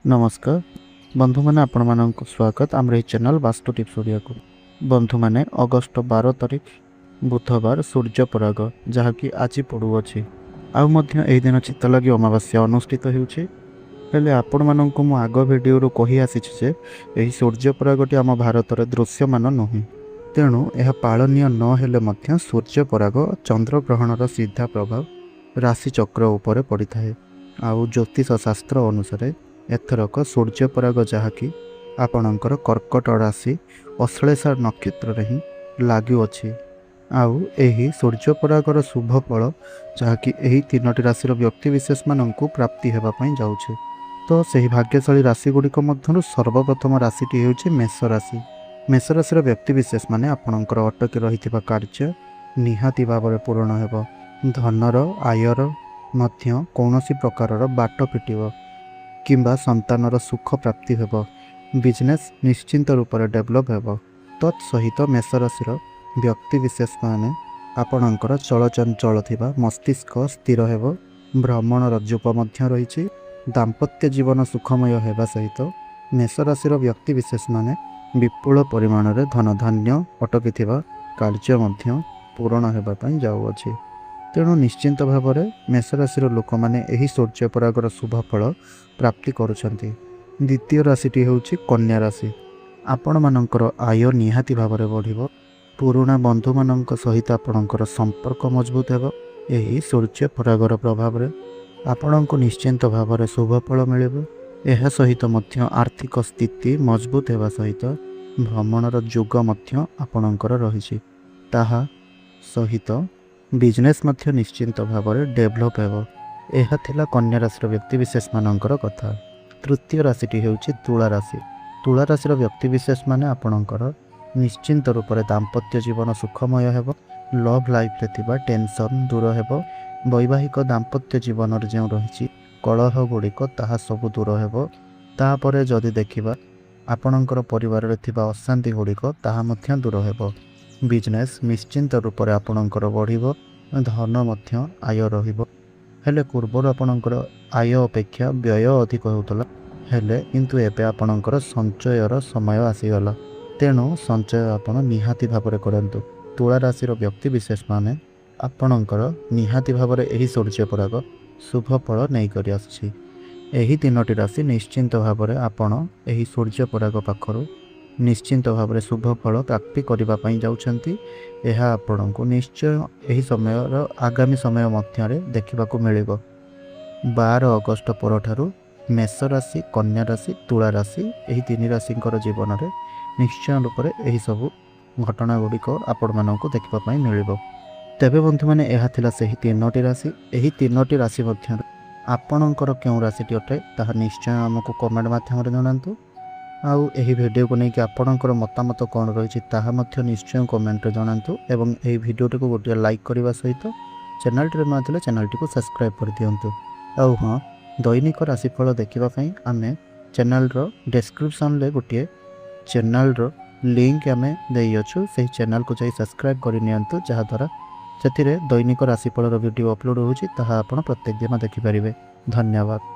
नमस्कार बंधु मैंने आपण मानक स्वागत आम चैनल वास्तु टिप्स ओडिया को बंधु मैंने अगस्त 12 तारिख बुधवार सूर्य पराग जहाँकि आज पड़ुअछि आउ दिन चित्त लगी अमावास्या अनुष्ठित होले आपण मानक मु आग भिडियो कही आसी जे सूर्य परागटी आम भारत में दृश्यमान नुहे तेणु यह पालनीय न सूर्य पराग चंद्रग्रहणर सीधा प्रभाव राशि चक्र उपर पड़ी था आउ ज्योतिष शास्त्र अनुसार एथरक सूर्य पराग जहाँकि आपणकर कर्कट राशि अश्लेषा नक्षत्र ही लगुअछि आउ एही सूर्य परागर शुभ फल जहाँकि एही तीनोटी राशि व्यक्ति विशेष मानू प्राप्ति होगापाई जाऊे तो सही भाग्यशाली राशि गुड़िक मध्यरु सर्वप्रथम राशिटी होउछि मेष राशि। मेष राशि व्यक्ति विशेष माने आपणकर अटकी रही कार्य निहाती भाव में पूर्ण हेब धनर आयर मध्य कौनसी प्रकारर बाट फिटिब किंबा संतानर सुख प्राप्ति हेब बिजनेस निश्चिंत रूप से डेभलप हेब तत्सहित मेष राशि व्यक्ति विशेष माने आपणकर चलचंचल थिबा मस्तिष्क स्थिर हेब भ्रमणर योग मध्य रही दाम्पत्य जीवन सुखमय हेबा सहित मेष राशि व्यक्ति विशेष माने विपुल परिमाण रे धन धान्य अटकी थिबा कार्य मध्य पूर्ण हेबा पई जाउअछि तेणु निश्चिंत भाव में मेष राशि लोक मैंने यही सूर्य परागर शुभ फल प्राप्ति करुछंती। द्वितीय राशिटी होउछि कन्या राशि। आपण मानकर आय निहाती भाव में बढ़िबो पुराणा बंधु मानक सहित आपणकर संपर्क मजबूत हेबो यही सूर्य परागर प्रभाव में आपणको निश्चिंत भाव में शुभ फल मिलिबो एहा सहित मध्य आर्थिक स्थिति मजबूत हेबा सहित भ्रमणर योग मध्य आपणकर रहिछि ताहा सहित बिजनेस मध्य निश्चिंत भाव में डेभलप हेब यह थिला कन्या राशि व्यक्ति विशेष मानकर कथा। तृतीय राशिटी होउछि तुला राशि। तुला राशि व्यक्ति विशेष माने आपणकर निश्चिंत रूप से दाम्पत्य जीवन सुखमय हेब लव लाइफ रे थिबा टेंशन दूर हेब वैवाहिक दाम्पत्य जीवन जो रही कलह गुड़िक ताहा सब दूर हेब तापरे जदि देखिबा आपणकर परिवार रे थिबा अशांति गुड़िक ताहा मध्य दूर हेब बिजनेस निश्चिंत रूप से आपणकर बढ़िबो धन मध्य आय रहिबो हेले पूर्वर आपणकर आय अपेक्षा व्यय अधिक होउतला हेले किंतु एबे आपणकर संचयर समय आसीगला तेणु संचय आपण निहाती भाव में करंतु। तुला राशि व्यक्ति विशेष माने आपणकर निहाती भाव में एही सूर्य पराग शुभ फल नहीं करि आछि एही तीनोटी राशि निश्चिंत भाव में आपण एही सूर्य पराग पाखरु निश्चिंत भाव में शुभ फल प्राप्ति करने जाउछंती एहा आपणको निश्चय यही समय आगामी समय मध्य देखा मिलिबो। 12 अगस्त परठारु मेष राशि कन्या राशि तुला राशि यही तीन राशिंकर जीवन में निश्चय रूप से यही सब घटना गुड़िक आपण मानक देखा मिलिबो। तेबे बंधु माने एहा थिला सेही तीनोटी राशि एही तीनोटी राशि मध्य आपणकर केउ राशिटी अटे ताहा निश्चय हमको कमेंट माध्यम जणांतु आउ एही वीडियो को लेकिन आपणकर मतामत कौन रही ताहा निश्चय कमेंट रे जणांतु एवं एही वीडियो को गोटे लाइक करने सहित चैनल टी न चैनल टी को सब्सक्राइब कर दियंतु। आउ हाँ दैनिक राशिफल देखापी आम चैनल डिस्क्रिप्शन ले गोटे चैनल लिंक आम देछु से चैनल को जाई सब्सक्राइब करनी जहाद्वारा से दैनिक राशिफल वीडियो अपलोड होची ताहा आपण प्रत्येक दिन देखिपारे। धन्यवाद।